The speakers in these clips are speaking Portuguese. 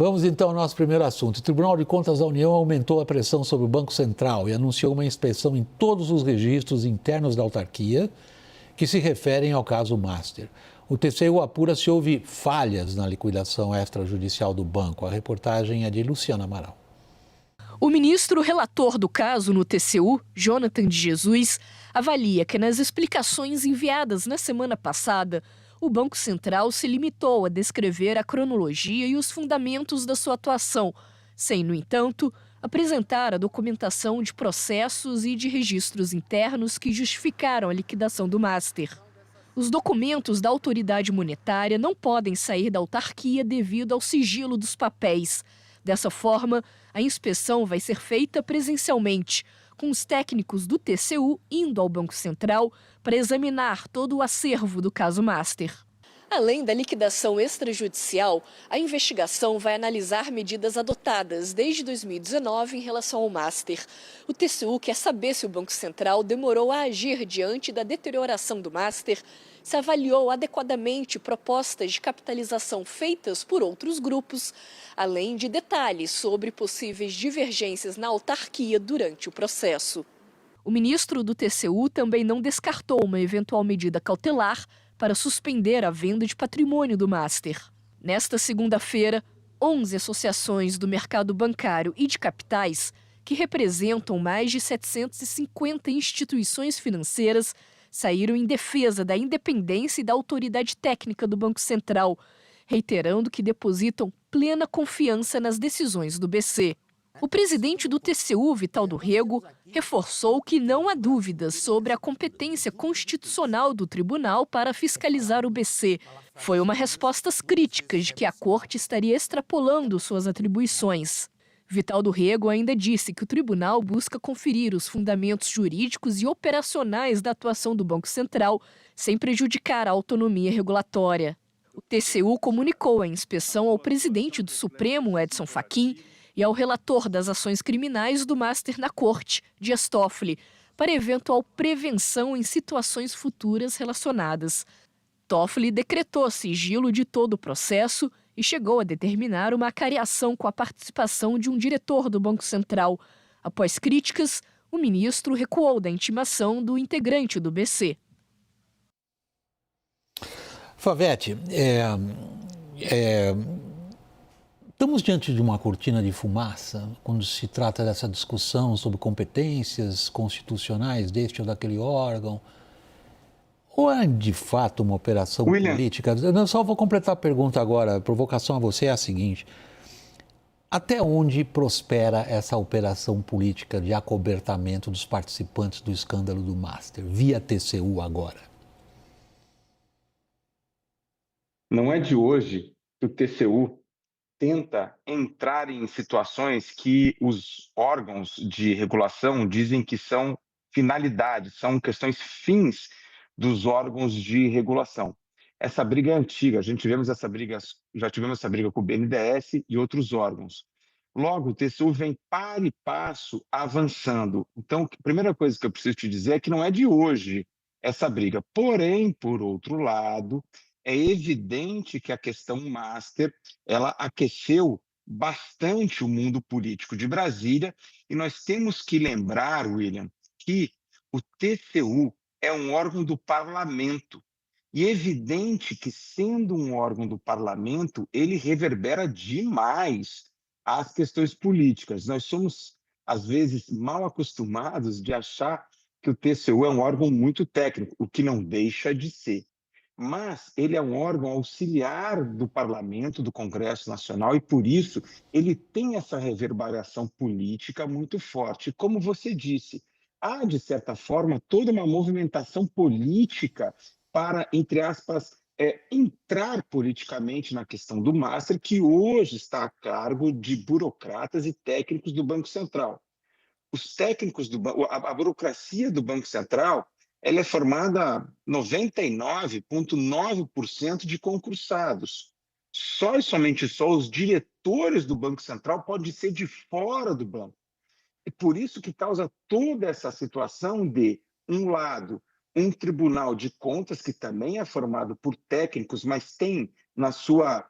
Vamos então ao nosso primeiro assunto. O Tribunal de Contas da União aumentou a pressão sobre o Banco Central e anunciou uma inspeção em todos os registros internos da autarquia que se referem ao caso Master. O TCU apura se houve falhas na liquidação extrajudicial do banco. A reportagem é de Luciana Amaral. O ministro relator do caso no TCU, Jonathan de Jesus, avalia que nas explicações enviadas na semana passada, o Banco Central se limitou a descrever a cronologia e os fundamentos da sua atuação, sem, no entanto, apresentar a documentação de processos e de registros internos que justificaram a liquidação do Master. Os documentos da autoridade monetária não podem sair da autarquia devido ao sigilo dos papéis. Dessa forma, a inspeção vai ser feita presencialmente, com os técnicos do TCU indo ao Banco Central para examinar todo o acervo do caso Master. Além da liquidação extrajudicial, a investigação vai analisar medidas adotadas desde 2019 em relação ao Master. O TCU quer saber se o Banco Central demorou a agir diante da deterioração do Master, se avaliou adequadamente propostas de capitalização feitas por outros grupos, além de detalhes sobre possíveis divergências na autarquia durante o processo. O ministro do TCU também não descartou uma eventual medida cautelar para suspender a venda de patrimônio do Master. Nesta segunda-feira, 11 associações do mercado bancário e de capitais, que representam mais de 750 instituições financeiras, saíram em defesa da independência e da autoridade técnica do Banco Central, reiterando que depositam plena confiança nas decisões do BC. O presidente do TCU, Vital do Rego, reforçou que não há dúvidas sobre a competência constitucional do tribunal para fiscalizar o BC. Foi uma resposta às críticas de que a corte estaria extrapolando suas atribuições. Vital do Rego ainda disse que o tribunal busca conferir os fundamentos jurídicos e operacionais da atuação do Banco Central, sem prejudicar a autonomia regulatória. O TCU comunicou a inspeção ao presidente do Supremo, Edson Fachin, e ao relator das ações criminais do Master na Corte, Dias Toffoli, para eventual prevenção em situações futuras relacionadas. Toffoli decretou sigilo de todo o processo e chegou a determinar uma acariação com a participação de um diretor do Banco Central. Após críticas, o ministro recuou da intimação do integrante do BC. Favete, estamos diante de uma cortina de fumaça quando se trata dessa discussão sobre competências constitucionais deste ou daquele órgão? Ou é de fato uma operação política? Eu só vou completar a pergunta agora, a provocação a você é a seguinte: até onde prospera essa operação política de acobertamento dos participantes do escândalo do Master, via TCU agora? Não é de hoje que o TCU tenta entrar em situações que os órgãos de regulação dizem que são finalidades, são questões fins dos órgãos de regulação. Essa briga é antiga, já tivemos essa briga com o BNDES e outros órgãos. Logo, o TCU vem para e passo avançando. Então, a primeira coisa que eu preciso te dizer é que não é de hoje essa briga. Porém, por outro lado, é evidente que a questão Master, ela aqueceu bastante o mundo político de Brasília, e nós temos que lembrar, William, que o TCU é um órgão do parlamento. E é evidente que, sendo um órgão do parlamento, ele reverbera demais as questões políticas. Nós somos, às vezes, mal acostumados de achar que o TCU é um órgão muito técnico, o que não deixa de ser. Mas ele é um órgão auxiliar do Parlamento, do Congresso Nacional, e por isso ele tem essa reverberação política muito forte. Como você disse, há, de certa forma, toda uma movimentação política para, entre aspas, entrar politicamente na questão do Master, que hoje está a cargo de burocratas e técnicos do Banco Central. Os técnicos a burocracia do Banco Central, ela é formada 99,9% de concursados. Só e somente só os diretores do Banco Central podem ser de fora do banco. E por isso que causa toda essa situação de, um lado, um tribunal de contas que também é formado por técnicos, mas tem na sua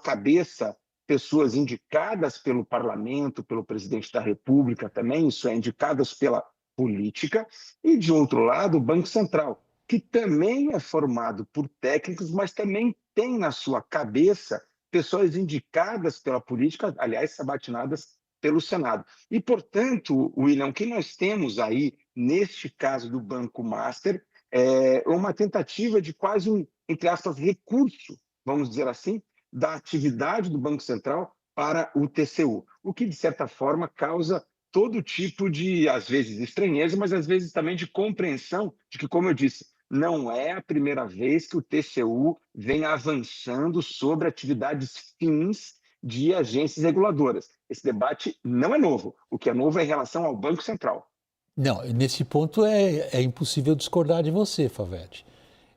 cabeça pessoas indicadas pelo parlamento, pelo presidente da República também, isso é, indicadas pela política, e, de outro lado, o Banco Central, que também é formado por técnicos, mas também tem na sua cabeça pessoas indicadas pela política, aliás, sabatinadas pelo Senado. E, portanto, William, o que nós temos aí, neste caso do Banco Master, é uma tentativa de quase um, entre aspas, recurso, vamos dizer assim, da atividade do Banco Central para o TCU, o que, de certa forma, causa todo tipo de, às vezes, estranheza, mas às vezes também de compreensão de que, como eu disse, não é a primeira vez que o TCU vem avançando sobre atividades fins de agências reguladoras. Esse debate não é novo. O que é novo é em relação ao Banco Central. Não, nesse ponto é impossível discordar de você, Favete.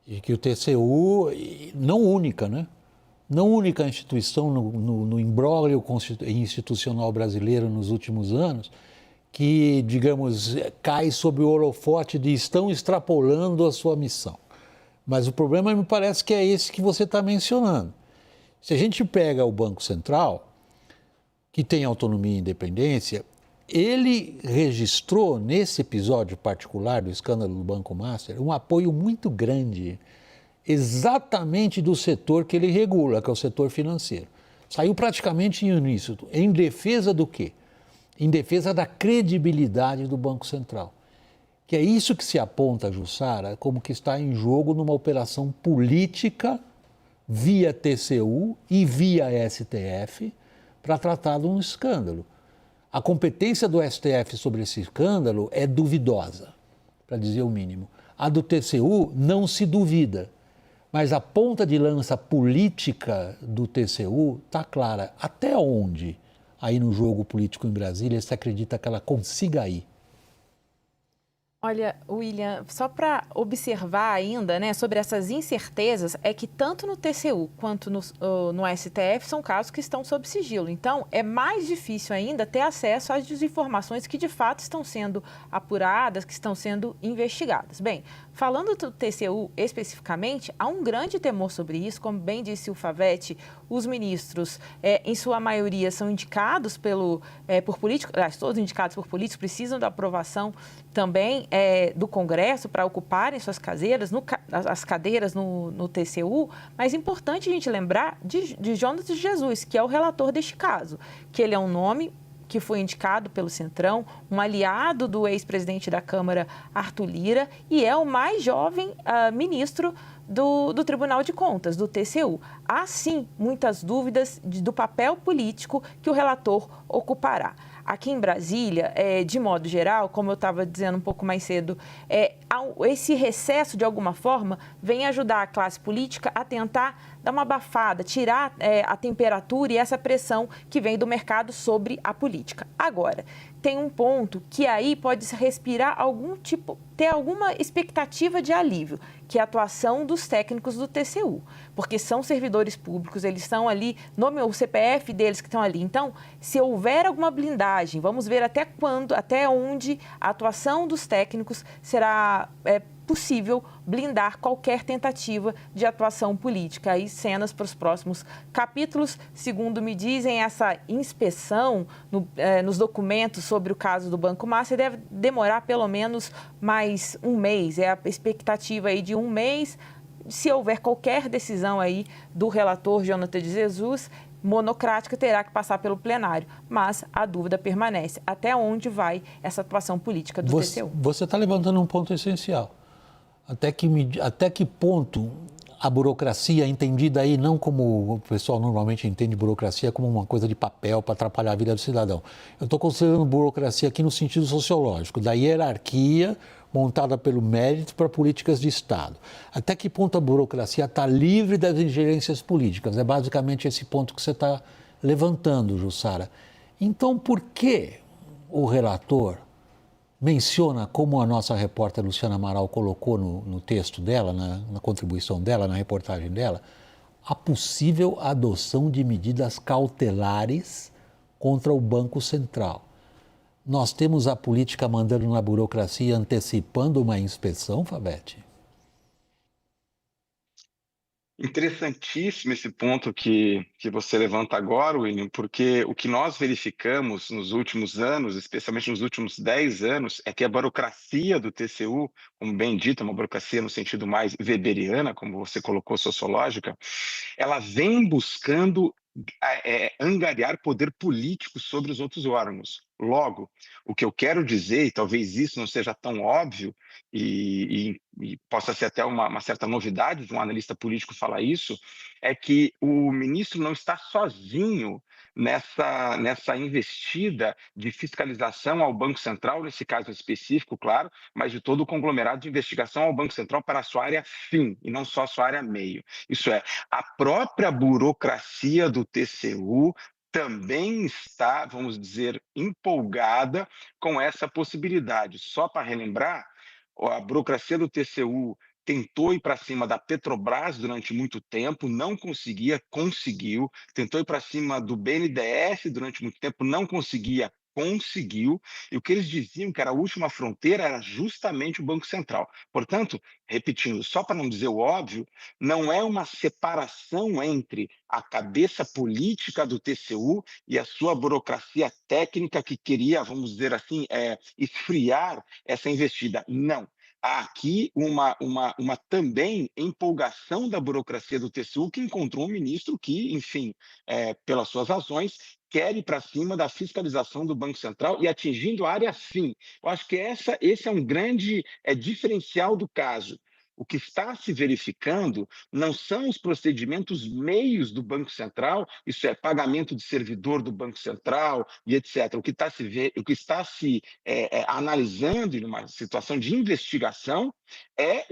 E que o TCU, não única, né? Não única instituição no imbróglio institucional brasileiro nos últimos anos, que, digamos, cai sob o holofote de estão extrapolando a sua missão. Mas o problema me parece que é esse que você está mencionando. Se a gente pega o Banco Central, que tem autonomia e independência, ele registrou, nesse episódio particular do escândalo do Banco Master, um apoio muito grande, exatamente do setor que ele regula, que é o setor financeiro. Saiu praticamente nisso. Em defesa do quê? Em defesa da credibilidade do Banco Central. Que é isso que se aponta, Jussara, como que está em jogo numa operação política via TCU e via STF para tratar de um escândalo. A competência do STF sobre esse escândalo é duvidosa, para dizer o mínimo. A do TCU não se duvida, mas a ponta de lança política do TCU está clara. Até onde, aí no jogo político em Brasília, você acredita que ela consiga ir? Olha, William, só para observar ainda, né, sobre essas incertezas, é que tanto no TCU quanto no STF são casos que estão sob sigilo. Então, é mais difícil ainda ter acesso às informações que de fato estão sendo apuradas, que estão sendo investigadas. Bem, falando do TCU especificamente, há um grande temor sobre isso, como bem disse o Favete, os ministros, em sua maioria, são indicados por políticos, todos indicados por políticos, precisam da aprovação também do Congresso para ocuparem suas cadeiras, as cadeiras no TCU, mas é importante a gente lembrar de Jonas de Jesus, que é o relator deste caso, que ele é um nome que foi indicado pelo Centrão, um aliado do ex-presidente da Câmara, Arthur Lira, e é o mais jovem ministro do Tribunal de Contas, do TCU. Há, sim, muitas dúvidas do papel político que o relator ocupará. Aqui em Brasília, de modo geral, como eu estava dizendo um pouco mais cedo, esse recesso, de alguma forma, vem ajudar a classe política a tentar dar uma abafada, tirar a temperatura e essa pressão que vem do mercado sobre a política. Agora, tem um ponto que aí pode se respirar ter alguma expectativa de alívio, que é a atuação dos técnicos do TCU, porque são servidores públicos, eles estão ali, o CPF deles que estão ali. Então, se houver alguma blindagem, vamos ver até onde a atuação dos técnicos será possível blindar qualquer tentativa de atuação política. Aí, cenas para os próximos capítulos. Segundo me dizem, essa inspeção nos documentos sobre o caso do Banco Master deve demorar pelo menos mais um mês. É a expectativa aí de um mês. Se houver qualquer decisão aí do relator Jonathan de Jesus, monocrática, terá que passar pelo plenário. Mas a dúvida permanece. Até onde vai essa atuação política do TCU? Você está levantando um ponto essencial. Até que ponto a burocracia, entendida aí não como o pessoal normalmente entende burocracia, como uma coisa de papel para atrapalhar a vida do cidadão. Eu estou considerando burocracia aqui no sentido sociológico, da hierarquia montada pelo mérito para políticas de Estado. Até que ponto a burocracia está livre das ingerências políticas? É basicamente esse ponto que você está levantando, Jussara. Então, por que o relator menciona, como a nossa repórter Luciana Amaral colocou no texto dela, na contribuição dela, na reportagem dela, a possível adoção de medidas cautelares contra o Banco Central? Nós temos a política mandando na burocracia antecipando uma inspeção, Favete? Interessantíssimo esse ponto que você levanta agora, William, porque o que nós verificamos nos últimos anos, especialmente nos últimos 10 anos, é que a burocracia do TCU, como bem dito, é uma burocracia no sentido mais weberiana, como você colocou, sociológica, ela vem buscando angariar poder político sobre os outros órgãos. Logo, o que eu quero dizer, e talvez isso não seja tão óbvio, e possa ser até uma certa novidade de um analista político falar isso, é que o ministro não está sozinho nessa investida de fiscalização ao Banco Central, nesse caso específico, claro, mas de todo o conglomerado de investigação ao Banco Central para a sua área fim, e não só a sua área meio. Isso é, a própria burocracia do TCU também está, vamos dizer, empolgada com essa possibilidade. Só para relembrar, a burocracia do TCU tentou ir para cima da Petrobras durante muito tempo, não conseguia, conseguiu. Tentou ir para cima do BNDES durante muito tempo, não conseguia, conseguiu. E o que eles diziam que era a última fronteira era justamente o Banco Central. Portanto, repetindo, só para não dizer o óbvio, não é uma separação entre a cabeça política do TCU e a sua burocracia técnica que queria, vamos dizer assim, esfriar essa investida. Não. Há aqui uma também empolgação da burocracia do TCU, que encontrou um ministro que, enfim, pelas suas razões, quer ir para cima da fiscalização do Banco Central e atingindo a área fim. Eu acho que esse é um grande diferencial do caso. O que está se verificando não são os procedimentos meios do Banco Central, isso é, pagamento de servidor do Banco Central e etc. O que está se analisando em uma situação de investigação é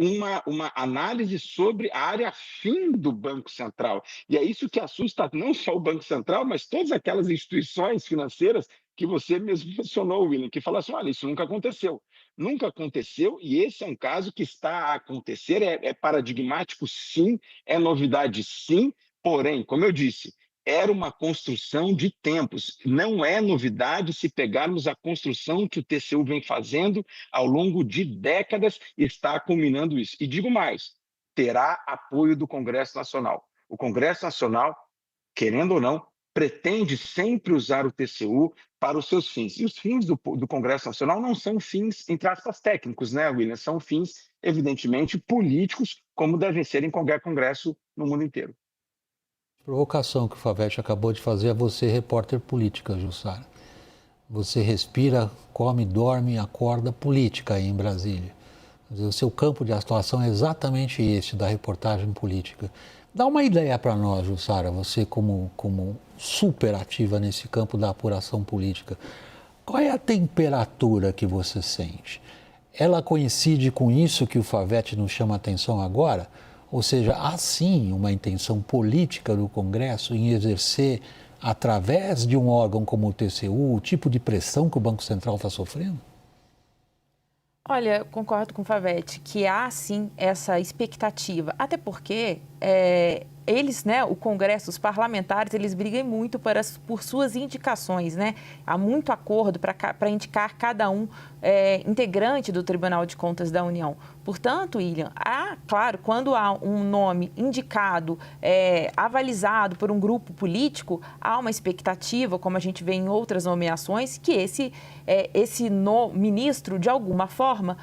uma análise sobre a área fim do Banco Central. E é isso que assusta não só o Banco Central, mas todas aquelas instituições financeiras que você mesmo mencionou, William, que fala assim, olha, isso nunca aconteceu. Nunca aconteceu, e esse é um caso que está a acontecer, é paradigmático sim, é novidade sim, porém, como eu disse, era uma construção de tempos. Não é novidade se pegarmos a construção que o TCU vem fazendo ao longo de décadas e está culminando isso. E digo mais, terá apoio do Congresso Nacional. O Congresso Nacional, querendo ou não, pretende sempre usar o TCU para os seus fins. E os fins do Congresso Nacional não são fins, entre aspas, técnicos, né, William? São fins, evidentemente, políticos, como devem ser em qualquer congresso no mundo inteiro. Provocação que o Favete acabou de fazer a você, repórter política, Jussara. Você respira, come, dorme, acorda política aí em Brasília. O seu campo de atuação é exatamente esse, da reportagem política. Dá uma ideia para nós, Jussara, você como super ativa nesse campo da apuração política. Qual é a temperatura que você sente? Ela coincide com isso que o Favete nos chama a atenção agora? Ou seja, há sim uma intenção política do Congresso em exercer, através de um órgão como o TCU, o tipo de pressão que o Banco Central está sofrendo? Olha, concordo com o Favete que há sim essa expectativa, até porque eles, né, o Congresso, os parlamentares, eles brigam muito por suas indicações, né? Há muito acordo para indicar cada um integrante do Tribunal de Contas da União. Portanto, William, claro, quando há um nome indicado, avalizado por um grupo político, há uma expectativa, como a gente vê em outras nomeações, que esse ministro, de alguma forma,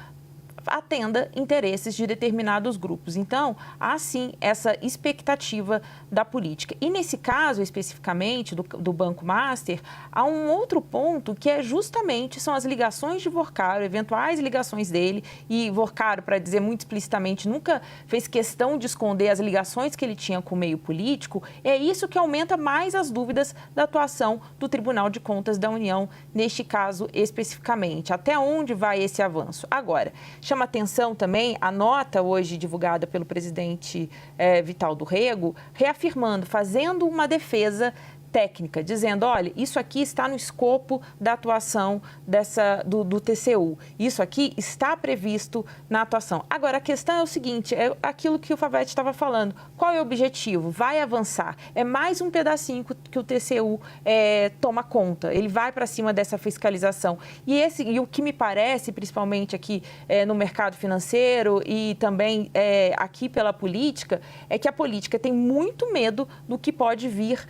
atenda interesses de determinados grupos. Então, há sim essa expectativa da política. E nesse caso, especificamente, do Banco Master, há um outro ponto que justamente são as ligações de Vorcaro, eventuais ligações dele, e Vorcaro, para dizer muito explicitamente, nunca fez questão de esconder as ligações que ele tinha com o meio político. É isso que aumenta mais as dúvidas da atuação do Tribunal de Contas da União, neste caso especificamente. Até onde vai esse avanço? Agora, chama atenção também a nota hoje divulgada pelo presidente Vital do Rego, reafirmando, fazendo uma defesa técnica, dizendo, olha, isso aqui está no escopo da atuação do TCU, isso aqui está previsto na atuação. Agora, a questão é o seguinte, é aquilo que o Favete estava falando, qual é o objetivo? Vai avançar, é mais um pedacinho que o TCU toma conta, ele vai para cima dessa fiscalização. E o que me parece, principalmente aqui no mercado financeiro e também aqui pela política, é que a política tem muito medo do que pode vir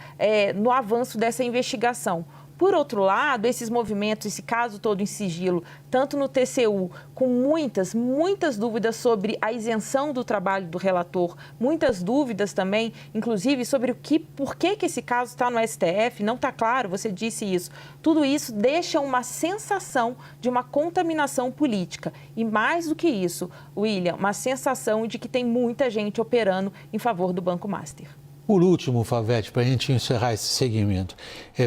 no avanço dessa investigação. Por outro lado, esses movimentos, esse caso todo em sigilo, tanto no TCU, com muitas dúvidas sobre a isenção do trabalho do relator, muitas dúvidas também, inclusive, sobre por que esse caso está no STF, não está claro, você disse isso. Tudo isso deixa uma sensação de uma contaminação política. E mais do que isso, William, uma sensação de que tem muita gente operando em favor do Banco Master. Por último, Favete, para a gente encerrar esse segmento,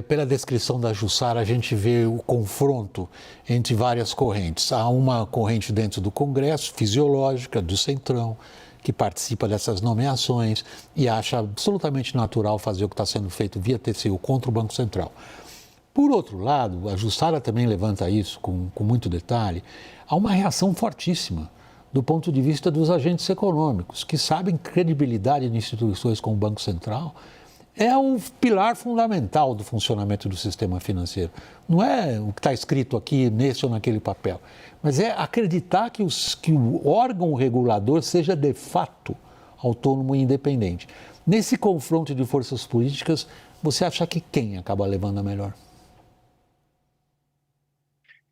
pela descrição da Jussara, a gente vê o confronto entre várias correntes. Há uma corrente dentro do Congresso, fisiológica, do Centrão, que participa dessas nomeações e acha absolutamente natural fazer o que está sendo feito via TCU contra o Banco Central. Por outro lado, a Jussara também levanta isso com muito detalhe, há uma reação fortíssima do ponto de vista dos agentes econômicos, que sabem que credibilidade de instituições como o Banco Central é o pilar fundamental do funcionamento do sistema financeiro. Não é o que está escrito aqui nesse ou naquele papel, mas é acreditar que o órgão regulador seja de fato autônomo e independente. Nesse confronto de forças políticas, você acha que quem acaba levando a melhor?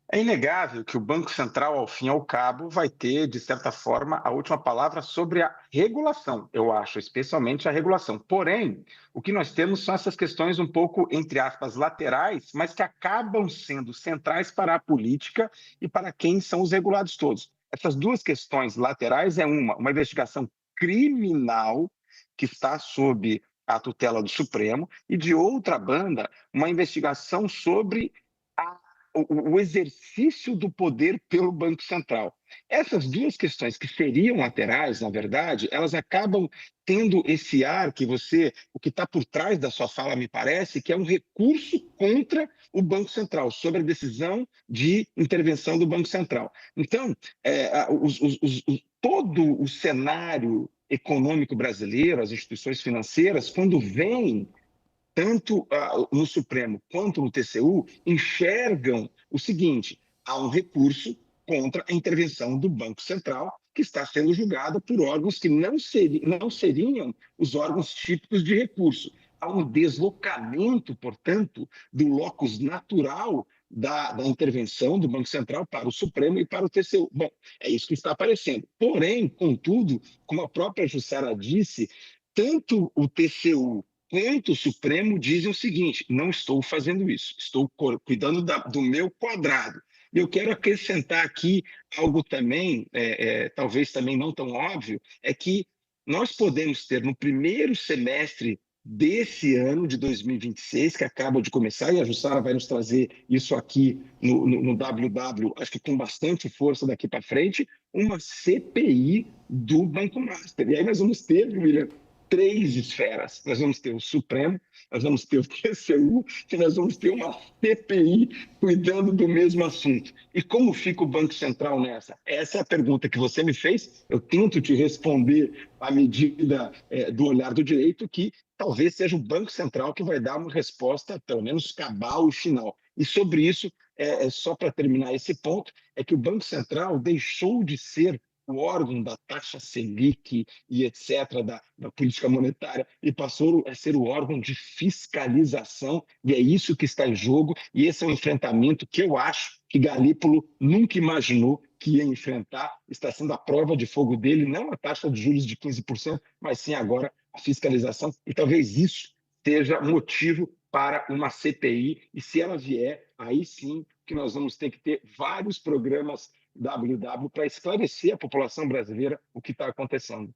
É inegável que o Banco Central, ao fim e ao cabo, vai ter, de certa forma, a última palavra sobre a regulação, eu acho, especialmente a regulação. Porém, o que nós temos são essas questões um pouco, entre aspas, laterais, mas que acabam sendo centrais para a política e para quem são os regulados todos. Essas duas questões laterais é uma investigação criminal que está sob a tutela do Supremo e, de outra banda, uma investigação sobre o exercício do poder pelo Banco Central. Essas duas questões que seriam laterais, na verdade, elas acabam tendo esse ar o que está por trás da sua fala, me parece, que é um recurso contra o Banco Central, sobre a decisão de intervenção do Banco Central. Então, todo o cenário econômico brasileiro, as instituições financeiras, quando vêm tanto no Supremo quanto no TCU, enxergam o seguinte: há um recurso contra a intervenção do Banco Central, que está sendo julgada por órgãos que não seriam os órgãos típicos de recurso. Há um deslocamento, portanto, do locus natural da intervenção do Banco Central para o Supremo e para o TCU. Bom, é isso que está aparecendo. Porém, contudo, como a própria Jussara disse, tanto o TCU quanto o Supremo dizem o seguinte: não estou fazendo isso, estou cuidando do meu quadrado. E eu quero acrescentar aqui algo também, talvez também não tão óbvio, é que nós podemos ter no primeiro semestre desse ano de 2026, que acaba de começar, e a Jussara vai nos trazer isso aqui no WW, acho que com bastante força daqui para frente, uma CPI do Banco Master. E aí nós vamos ter, William, 3 esferas. Nós vamos ter o Supremo, nós vamos ter o TCU e nós vamos ter uma CPI cuidando do mesmo assunto. E como fica o Banco Central nessa? Essa é a pergunta que você me fez. Eu tento te responder à medida do olhar do direito, que talvez seja o Banco Central que vai dar uma resposta, pelo menos cabal e final. E sobre isso, só para terminar esse ponto, é que o Banco Central deixou de ser o órgão da taxa Selic e etc., da política monetária, e passou a ser o órgão de fiscalização, e é isso que está em jogo, e esse é um enfrentamento que eu acho que Galípolo nunca imaginou que ia enfrentar. Está sendo a prova de fogo dele, não a taxa de juros de 15%, mas sim agora a fiscalização, e talvez isso seja motivo para uma CPI, e se ela vier, aí sim que nós vamos ter que ter vários programas WW para esclarecer a população brasileira o que está acontecendo.